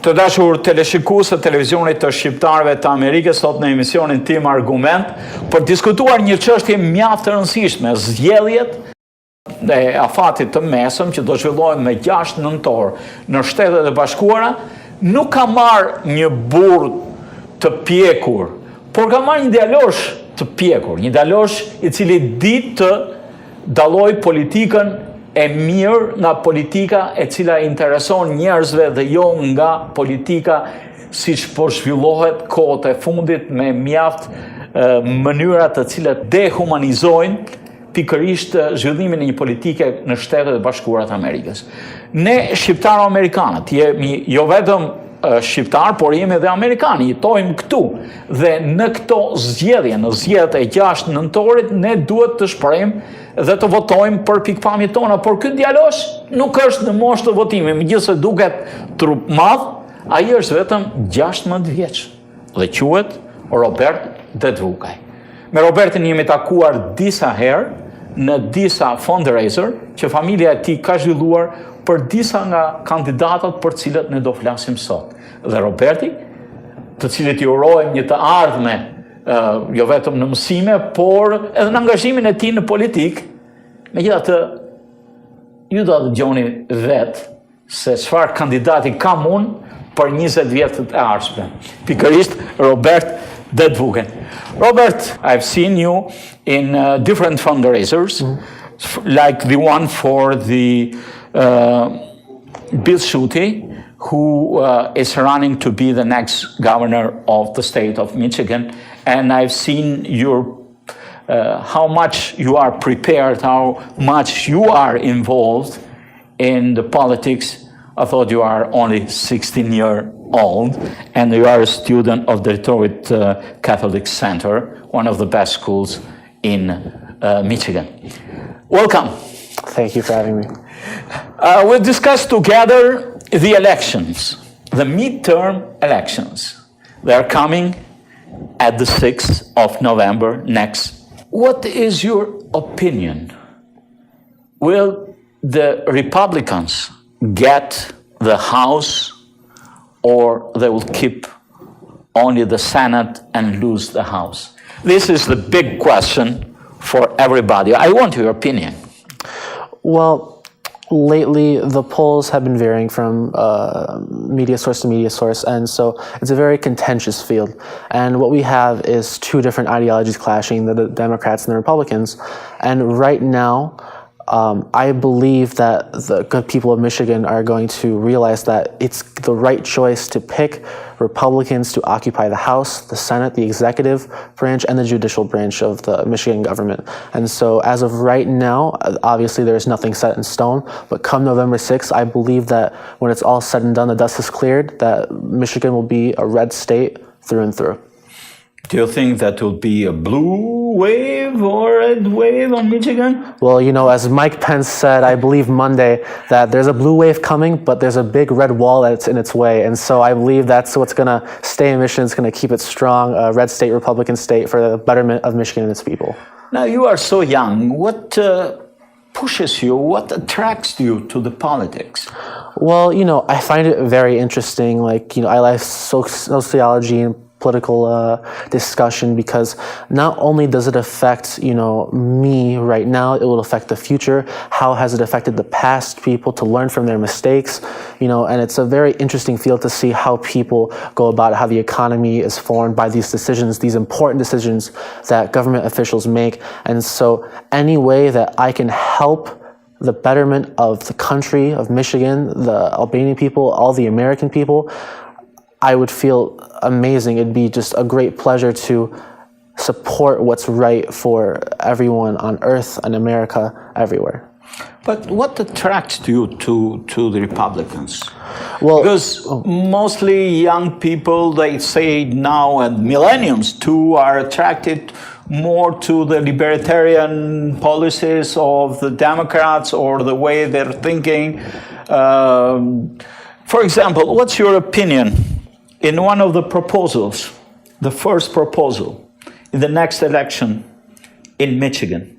Të dashur teleshikues të televizionit të shqiptarëve të Amerikës, sot në emisionin tim Argument, për diskutuar një çështje mjaft të rëndësishme, zgjedhjet e afatit të mesëm që do zhvillohen me 6 nëntor në Shtetet e Bashkuara, nuk ka marrë një burr të pjekur, por ka marrë një djalosh të pjekur, një djalosh i cili di të dalloj politikën e mirë nga politika e cila intereson njerëzve dhe jo nga politika siç po zhvillohet kohët e fundit me mjaft mënyra të cilat dehumanizojnë pikërisht zhvillimin e një politike në Shtetet e Bashkuara të Amerikës. Ne shqiptar-amerikanët jemi jo vetëm shqiptar, por jemi edhe amerikanë, jetojmë këtu dhe në këto zgjedhje, në zgjedhjet e 6 nëntorit, ne duhet të shprehim dhe të votojmë për pikpamjet tona, por ky djalosh nuk është në moshë të votimit, megjithëse duket trup madh, ai është vetëm 16 vjeç dhe quhet Robert Dedvukaj. Me Robertin jemi takuar disa herë në disa fundraiser që familja e tij ka zhvilluar për disa nga kandidatët për cilët ne do flasim sot. Dhe Roberti, të cilët i urojmë një të ardhme, jo vetëm në mësime, por edhe në angazhimin e tij në politik, megjithatë ju do të dëgjoni vetë se çfarë kandidati kam unë për 20 vjetët e ardhshme. Pikërisht Robert Dedvukaj. Robert, I've seen you in different fundraisers, like the one for the Bill Schuette, who is running to be the next governor of the state of Michigan. And I've seen your how much you are prepared, how much you are involved in the politics. I thought you are only 16-year-old, and you are a student of the Detroit Catholic Center, one of the best schools in Michigan. Welcome. Thank you for having me. We'll discuss together the elections, the midterm elections. They are coming at the 6th of November next. What is your opinion? Will the Republicans get the House, or they will keep only the Senate and lose the House? This is the big question for everybody. I want your opinion. Well, lately the polls have been varying from media source to media source, and so it's a very contentious field. And what we have is two different ideologies clashing, the Democrats and the Republicans. And right now, I believe that the good people of Michigan are going to realize that it's the right choice to pick Republicans to occupy the House, the Senate, the executive branch, and the judicial branch of the Michigan government. And so as of right now, obviously there's nothing set in stone, but come November 6th, I believe that when it's all said and done, the dust is cleared, that Michigan will be a red state through and through. Do you think that will be a blue wave or a red wave on Michigan? Well, you know, as Mike Pence said, I believe Monday, that there's a blue wave coming, but there's a big red wall that's in its way. And so I believe that's what's going to stay in Michigan. It's going to keep it strong, a red state, Republican state, for the betterment of Michigan and its people. Now, you are so young. What pushes you, what attracts you to the politics? Well, you know, I find it very interesting. Like, you know, I like sociology and political discussion, because not only does it affect, you know, me right now, it will affect the future. How has it affected the past people, to learn from their mistakes, you know, and it's a very interesting field to see how people go about it, how the economy is formed by these decisions, these important decisions that government officials make. And so any way that I can help the betterment of the country of Michigan, the Albanian people, all the American people, I would feel amazing. It'd be just a great pleasure to support what's right for everyone on Earth and America, everywhere. But what attracts you to the Republicans? Well, because mostly young people, they say now, and millennials too, are attracted more to the libertarian policies of the Democrats or the way they're thinking. For example, what's your opinion in one of the proposals, the first proposal in the next election in Michigan?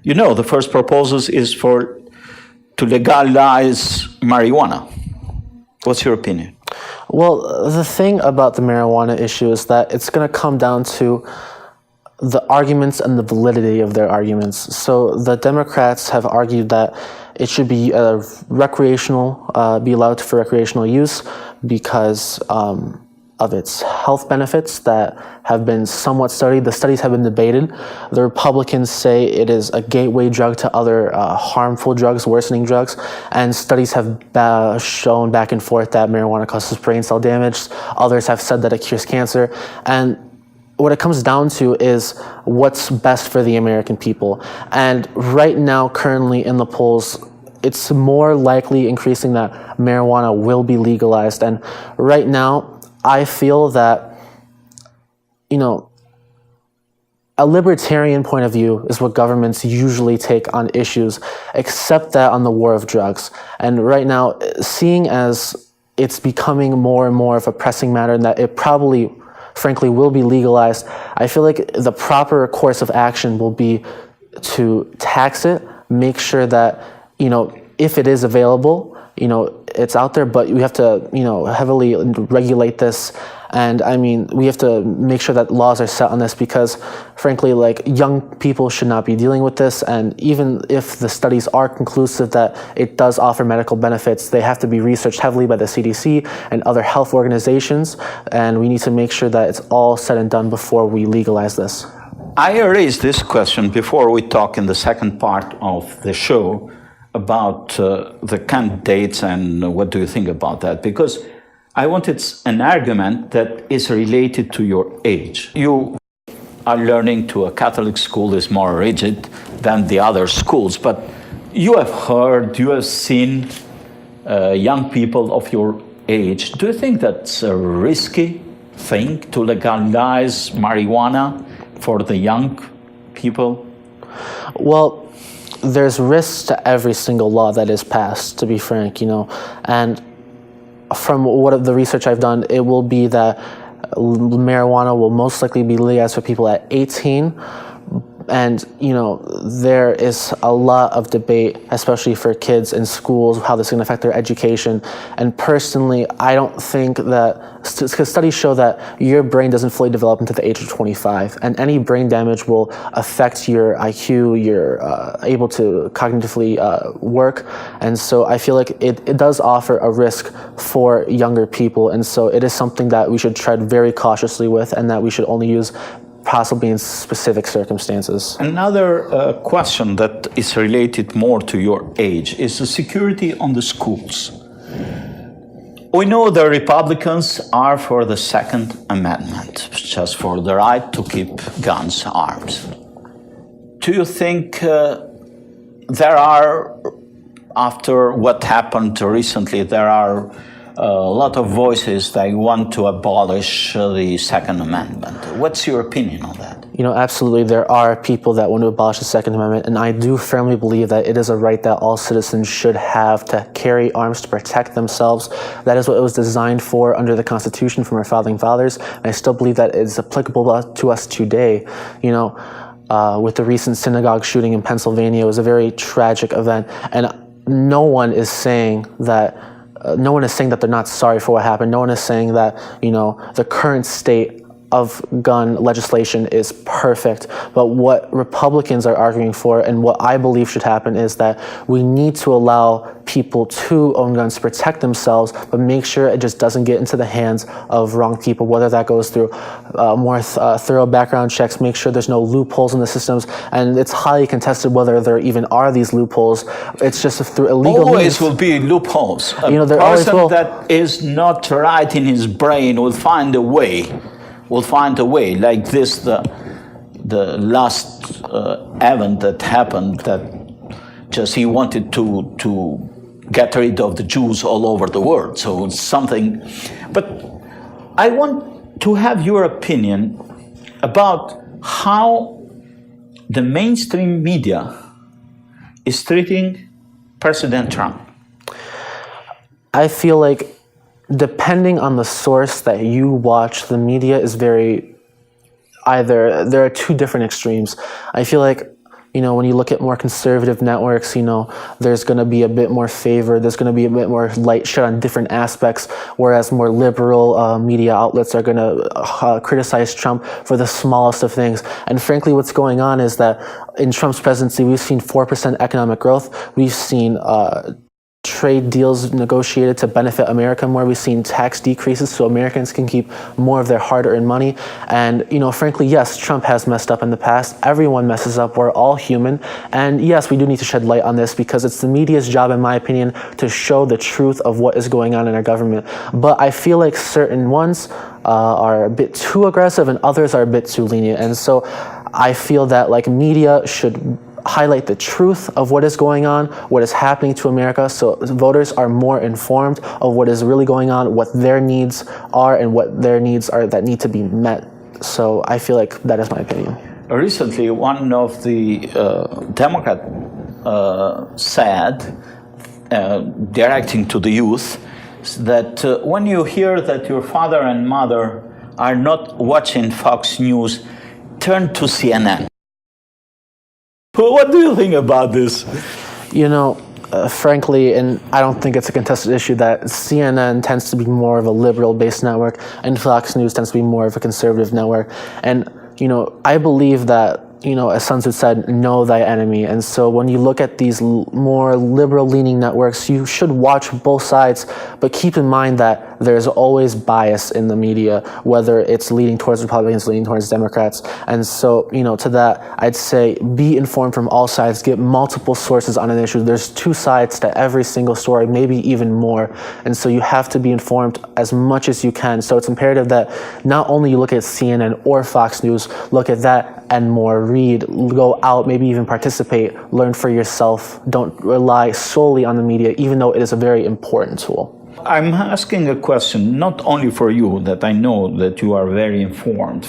You know, the first proposal is to legalize marijuana. What's your opinion? Well, the thing about the marijuana issue is that it's going to come down to the arguments and the validity of their arguments. So the Democrats have argued that it should be be allowed for recreational use because of its health benefits that have been somewhat studied. The studies have been debated. The Republicans say it is a gateway drug to other harmful drugs, worsening drugs, and studies have shown back and forth that marijuana causes brain cell damage. Others have said that it cures cancer. And what it comes down to is what's best for the American people. And right now, currently in the polls, it's more likely increasing that marijuana will be legalized. And right now, I feel that, a libertarian point of view is what governments usually take on issues, except that on the war of drugs. And right now, seeing as it's becoming more and more of a pressing matter and that it probably, frankly, will be legalized, I feel like the proper course of action will be to tax it, make sure that, if it is available, it's out there, but we have to, heavily regulate this. And I mean, we have to make sure that laws are set on this because, frankly, like, young people should not be dealing with this. And even if the studies are conclusive that it does offer medical benefits, they have to be researched heavily by the CDC and other health organizations. And we need to make sure that it's all said and done before we legalize this. I raised this question before we talk in the second part of the show about the candidates and what do you think about that, because I wanted an argument that is related to your age. You are learning to a Catholic school is more rigid than the other schools, but you have heard, you have seen young people of your age. Do you think that's a risky thing to legalize marijuana for the young people? Well, there's risks to every single law that is passed, to be frank, and from what the research I've done, it will be that marijuana will most likely be legalized for people at 18. And, there is a lot of debate, especially for kids in schools, how this is going to affect their education. And personally, I don't think that, because studies show that your brain doesn't fully develop until the age of 25. And any brain damage will affect your IQ, you're able to cognitively work. And so I feel like it does offer a risk for younger people. And so it is something that we should tread very cautiously with and that we should only use possibly in specific circumstances. Another question that is related more to your age is the security on the schools. We know the Republicans are for the Second Amendment, just for the right to keep guns armed. Do you think there are, after what happened recently, there are a lot of voices that want to abolish the Second Amendment? What's your opinion on that? Absolutely, there are people that want to abolish the Second Amendment, and I do firmly believe that it is a right that all citizens should have to carry arms to protect themselves. That is what it was designed for under the Constitution from our founding fathers, and I still believe that it is applicable to us today. With the recent synagogue shooting in Pennsylvania, it was a very tragic event, and no one is saying that they're not sorry for what happened. No one is saying that, the current state of gun legislation is perfect. But what Republicans are arguing for and what I believe should happen is that we need to allow people to own guns to protect themselves, but make sure it just doesn't get into the hands of wrong people, whether that goes through more thorough background checks, make sure there's no loopholes in the systems. And it's highly contested whether there even are these loopholes. It's just through illegal always means. Will be loopholes. A there always person will. that is not right in his brain will find a way. Like this, the last event that happened, that just he wanted to get rid of the Jews all over the world. So it's something. But I want to have your opinion about how the mainstream media is treating President Trump. I feel like, depending on the source that you watch, the media is there are two different extremes. I feel like when you look at more conservative networks, there's going to be a bit more favor, there's going to be a bit more light shed on different aspects, whereas more liberal media outlets are going to criticize Trump for the smallest of things. And frankly, what's going on is that in Trump's presidency, we've seen 4% economic growth, we've seen trade deals negotiated to benefit America more. We've seen tax decreases so Americans can keep more of their hard-earned money. And, frankly, yes, Trump has messed up in the past. Everyone messes up. We're all human. And yes, we do need to shed light on this because it's the media's job, in my opinion, to show the truth of what is going on in our government. But I feel like certain ones are a bit too aggressive and others are a bit too lenient. And so I feel that media should highlight the truth of what is going on, what is happening to America, so voters are more informed of what is really going on, what their needs are, and what their needs are that need to be met. So I feel like that is my opinion. Recently, one of the Democrats said, directing to the youth, that when you hear that your father and mother are not watching Fox News, turn to CNN. What do you think about this? Frankly, and I don't think it's a contested issue, that CNN tends to be more of a liberal-based network and Fox News tends to be more of a conservative network. And, I believe that, as Sun Tzu said, know thy enemy. And so when you look at these more liberal-leaning networks, you should watch both sides, but keep in mind that there's always bias in the media, whether it's leaning towards Republicans, leaning towards Democrats. And so, to that, I'd say be informed from all sides, get multiple sources on an issue. There's two sides to every single story, maybe even more. And so you have to be informed as much as you can. So it's imperative that not only you look at CNN or Fox News, look at that and more, read, go out, maybe even participate, learn for yourself. Don't rely solely on the media, even though it is a very important tool. I'm asking a question not only for you, that I know that you are very informed,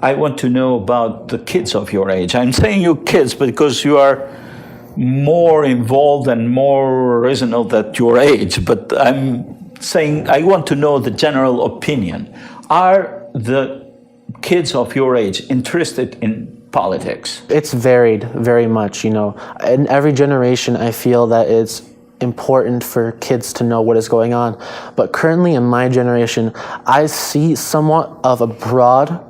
I want to know about the kids of your age. I'm saying you kids because you are more involved and more reasonable than your age, but I'm saying I want to know the general opinion. Are the kids of your age interested in politics? It's varied very much, In every generation, I feel that it's important for kids to know what is going on. But currently in my generation, I see somewhat of a broad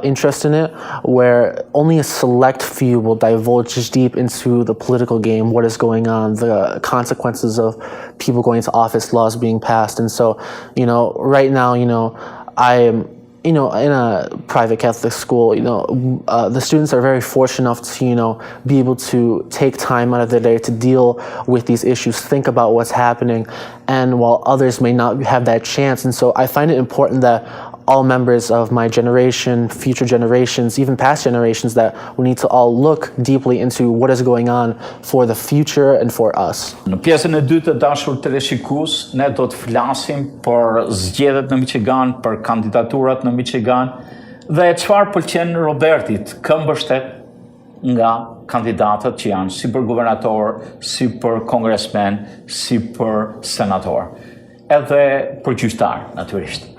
interest in it, where only a select few will divulge deep into the political game, what is going on, the consequences of people going into office, laws being passed. And so, right now, I am in a private Catholic school, the students are very fortunate enough to, be able to take time out of their day to deal with these issues, think about what's happening, and while others may not have that chance. And so I find it important that all members of my generation, future generations, even past generations, that we need to all look deeply into what is going on for the future and for us. Në pjesën e dytë të dashur teleshikues, ne do të flasim për zgjedhjet në Michigan, për kandidaturat në Michigan dhe çfarë pëlqen Robertit, kë mbështet nga kandidatët që janë si për guvernator, si për kongresmen, si për senator, edhe për gjyqtar natyrisht.